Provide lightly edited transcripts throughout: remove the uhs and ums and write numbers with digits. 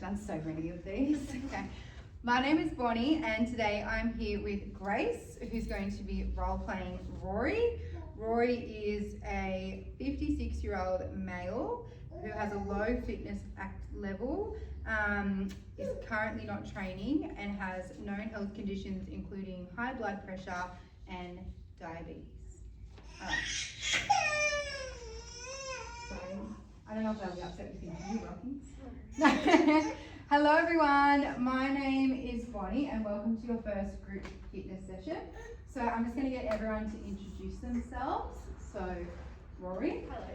done so many of these. Okay. My name is Bonnie and today I'm here with Grace, who's going to be role-playing Rory. Rory is a 56-year-old male who has a low fitness level, is currently not training and has known health conditions including high blood pressure and diabetes. So, I don't know if they'll be upset with you, Rocky. Hello everyone, my name is Bonnie and welcome to your first group fitness session. So I'm just going to get everyone to introduce themselves. So, Rory. Hello.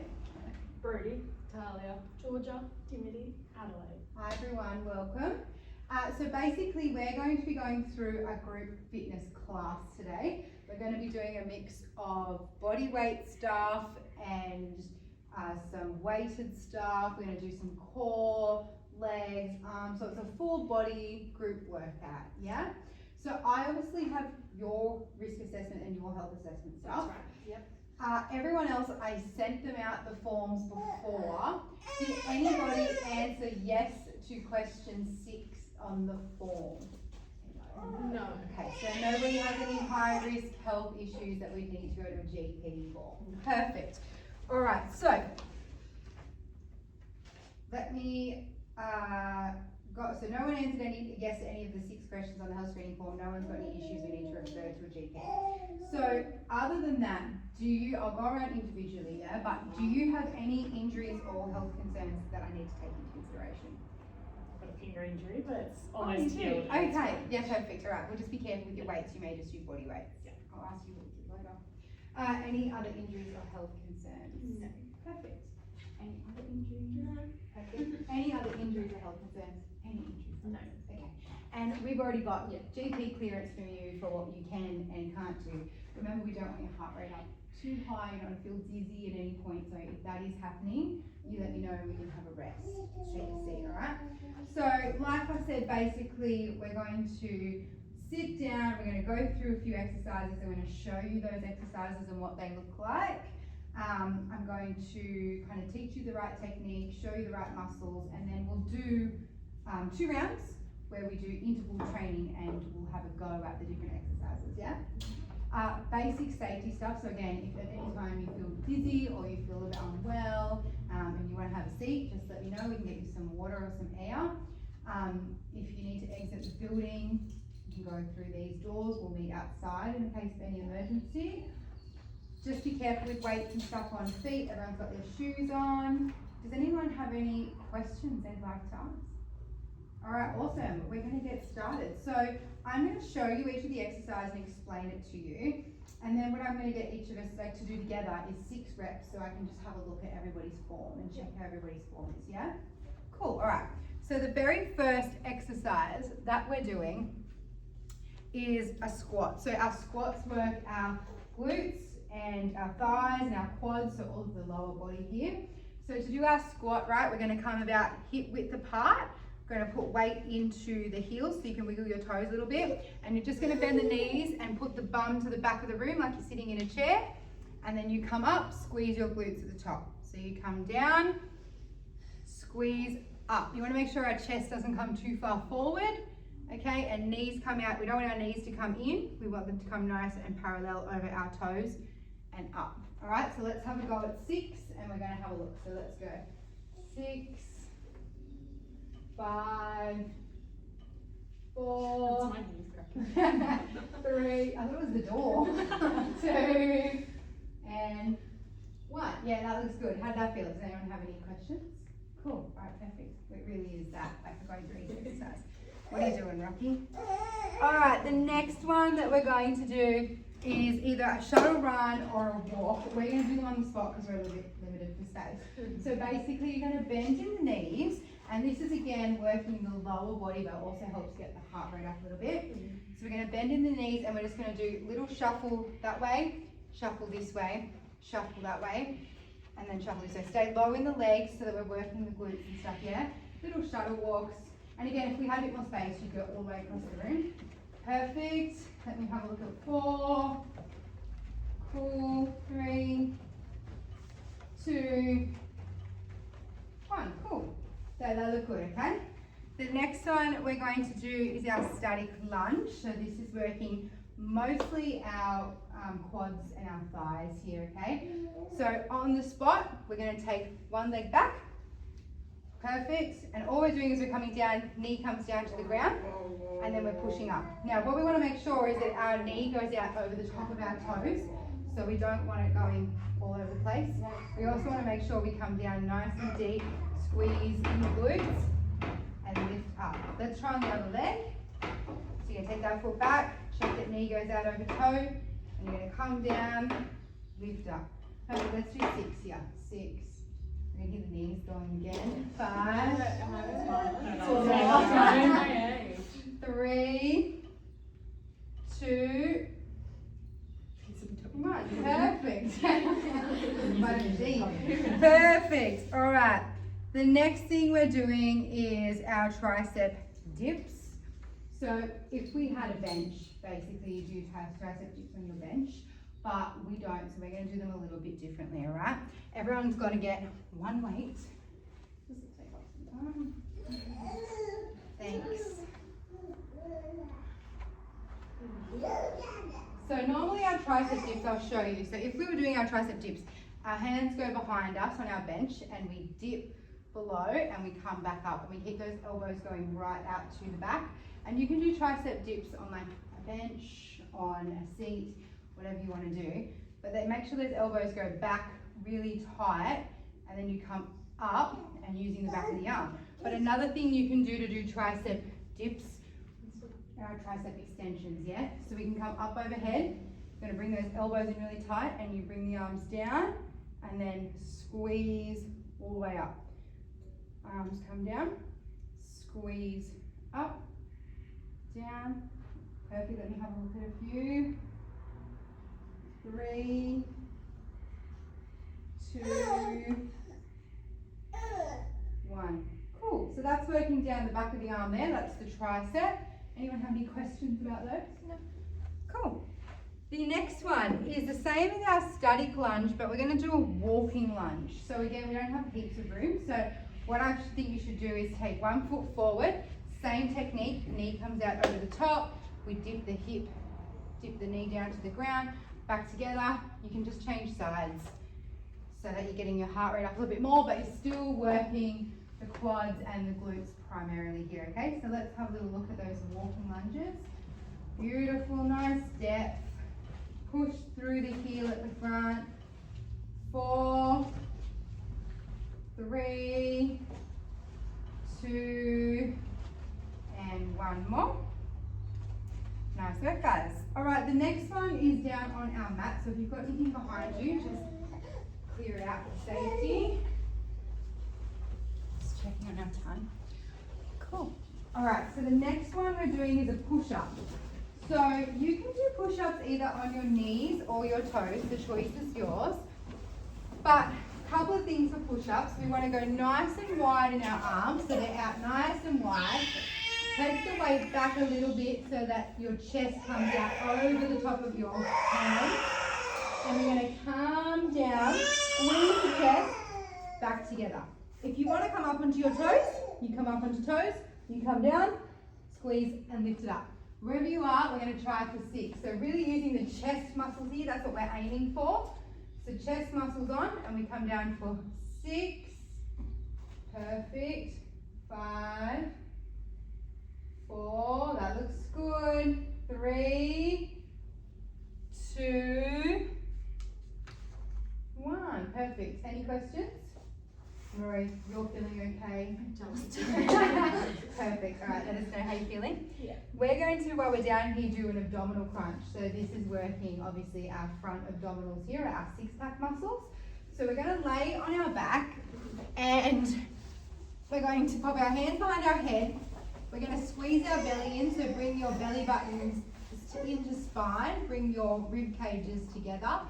Brody. Talia. Georgia. Timothy. Adelaide. Hi everyone, welcome. So basically we're going to be going through a group fitness class today. We're going to be doing a mix of body weight stuff and some weighted stuff. We're going to do some core, legs, arms, so it's a full body group workout, yeah? So I obviously have your risk assessment and your health assessment stuff. That's right, yep. Everyone else, I sent them out the forms before. Did anybody answer yes to question 6 on the form? No. Okay, so nobody has any high risk health issues that we need to go to a GP for. Perfect. All right, so let me so no one answered yes to any of the 6 questions on the health screening form. No one's got any issues we need to refer to a GP. So other than that, I'll go around individually, yeah, but do you have any injuries or health concerns that I need to take into consideration? I've got a finger injury, but it's almost healed. Okay, yeah, perfect. All right, we'll just be careful with your weights. You may just do body weights. Yeah. I'll ask you what you did later. Any other injuries or health concerns? No. Perfect. Any other injuries? No. Perfect. Any other injuries or health concerns? Any injuries? No. Okay. And we've already got GP clearance from you for what you can and can't do. Remember, we don't want your heart rate up too high. You don't want to feel dizzy at any point. So if that is happening, you let me know and we can have a rest. Take a seat, all right? So like I said, basically we're going to sit down. We're going to go through a few exercises. I'm going to show you those exercises and what they look like. I'm going to kind of teach you the right technique, show you the right muscles, and then we'll do 2 rounds where we do interval training and we'll have a go at the different exercises, yeah? Basic safety stuff, so again, if at any time you feel dizzy or you feel a bit unwell and you want to have a seat, just let me know, we can get you some water or some air. If you need to exit the building, you can go through these doors, we'll meet outside in case of any emergency. Just be careful with weights and stuff on feet, everyone's got their shoes on. Does anyone have any questions they'd like to ask? All right, awesome. We're going to get started. So I'm going to show you each of the exercises and explain it to you. And then what I'm going to get each of us to do together is 6 reps so I can just have a look at everybody's form and check how everybody's form is, yeah? Cool, all right. So the very first exercise that we're doing is a squat. So our squats work our glutes and our thighs and our quads, so all of the lower body here. So to do our squat, right, we're going to come about hip width apart. We're going to put weight into the heels so you can wiggle your toes a little bit, and you're just going to bend the knees and put the bum to the back of the room like you're sitting in a chair, and then you come up, squeeze your glutes at the top. So you come down, squeeze up. You want to make sure our chest doesn't come too far forward, okay, and knees come out. We don't want our knees to come in, we want them to come nice and parallel over our toes and up. All right, so let's have a go at 6 and we're going to have a look. So let's go 6, 5, 4, 3, I thought it was the door, 2, and 1. Yeah, that looks good. How did that feel? Does anyone have any questions? Cool, all right, perfect. It really is that, like we're going through each exercise. What are you doing, Rocky? All right, the next one that we're going to do is either a shuttle run or a walk. We're going to do them on the spot because we're a little bit limited for space. So basically you're going to bend in the knees, and this is again working the lower body but also helps get the heart rate up a little bit. So we're going to bend in the knees and we're just going to do little shuffle that way, shuffle this way, shuffle that way, and then shuffle this way. Stay low in the legs so that we're working the glutes and stuff, yeah? Little shuttle walks. And again, if we had a bit more space, you'd go all the way across the room. Perfect. Let me have a look at 4. Cool. 3, 2, 1. Cool. So they look good, okay? The next one we're going to do is our static lunge. So this is working mostly our quads and our thighs here, okay? So on the spot, we're going to take one leg back. Perfect. And all we're doing is we're coming down, knee comes down to the ground, and then we're pushing up. Now what we want to make sure is that our knee goes out over the top of our toes, so we don't want it going all over the place. We also want to make sure we come down nice and deep, squeeze in the glutes, and lift up. Let's try on the other leg. So you're going to take that foot back, check that knee goes out over toe, and you're going to come down, lift up. Okay, let's do 6 here. 6. We're going to hear the knees going again. 5, 4, 3, 2, 1. Perfect. Perfect. All right. The next thing we're doing is our tricep dips. So if we had a bench, basically you do tricep dips on your bench, but we don't, so we're going to do them a little bit differently, all right? Everyone's got to get one weight. This will take up some time. Thanks. So normally our tricep dips, I'll show you. So if we were doing our tricep dips, our hands go behind us on our bench and we dip below and we come back up and we keep those elbows going right out to the back. And you can do tricep dips on like a bench, on a seat, whatever you want to do. But then make sure those elbows go back really tight and then you come up and using the back of the arm. But another thing you can do to do tricep dips our tricep extensions, yeah? So we can come up overhead. You're going to bring those elbows in really tight and you bring the arms down and then squeeze all the way up. Arms come down, squeeze up, down. Perfect, let me have a look at a few. 3, 2, 1. Cool, so that's working down the back of the arm there, that's the tricep. Anyone have any questions about those? No. Cool. The next one is the same as our static lunge, but we're going to do a walking lunge. So again, we don't have heaps of room. So what I think you should do is take one foot forward, same technique, knee comes out over the top, we dip the hip, dip the knee down to the ground, back together. You can just change sides so that you're getting your heart rate up a little bit more, but you're still working the quads and the glutes primarily here, okay? So let's have a little look at those walking lunges. Beautiful, nice depth. Push through the heel at the front. 4, 3, 2, and 1 more. Nice work, guys. All right, the next one is down on our mat. So if you've got anything behind you, just clear it out for safety. Just checking on our time. Cool. All right, so the next one we're doing is a push-up. So you can do push-ups either on your knees or your toes. The choice is yours. But a couple of things for push-ups. We want to go nice and wide in our arms, so they're out nice and wide. Take the weight back a little bit so that your chest comes out over the top of your hands. And we're going to come down, squeeze the chest, back together. If you want to come up onto your toes, you come up onto toes, you come down, squeeze and lift it up. Wherever you are, we're going to try for 6. So really using the chest muscles here, that's what we're aiming for. So chest muscles on and we come down for 6. Perfect. 5, 4, that looks good. 3, 2, 1. Perfect. Any questions? Rory, you're feeling okay? Perfect. All right, let us know how you're feeling. Yeah. We're going to, while we're down here, do an abdominal crunch. So this is working, obviously, our front abdominals here, our six-pack muscles. So we're going to lay on our back and we're going to pop our hands behind our head. We're going to squeeze our belly in, so bring your belly buttons into spine, bring your rib cages together.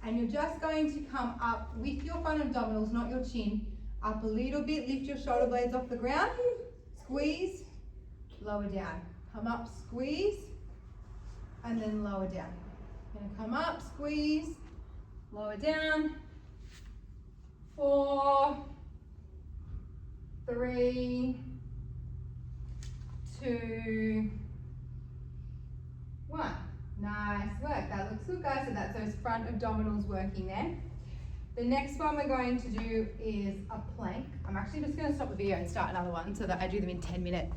And you're just going to come up with your front abdominals, not your chin, up a little bit, lift your shoulder blades off the ground, squeeze, lower down. Come up, squeeze, and then lower down. Gonna come up, squeeze, lower down. 4, 3, 2, 1. Nice work. That looks good, guys. So that's those front abdominals working there. The next one we're going to do is a plank. I'm actually just going to stop the video and start another one so that I do them in 10-minute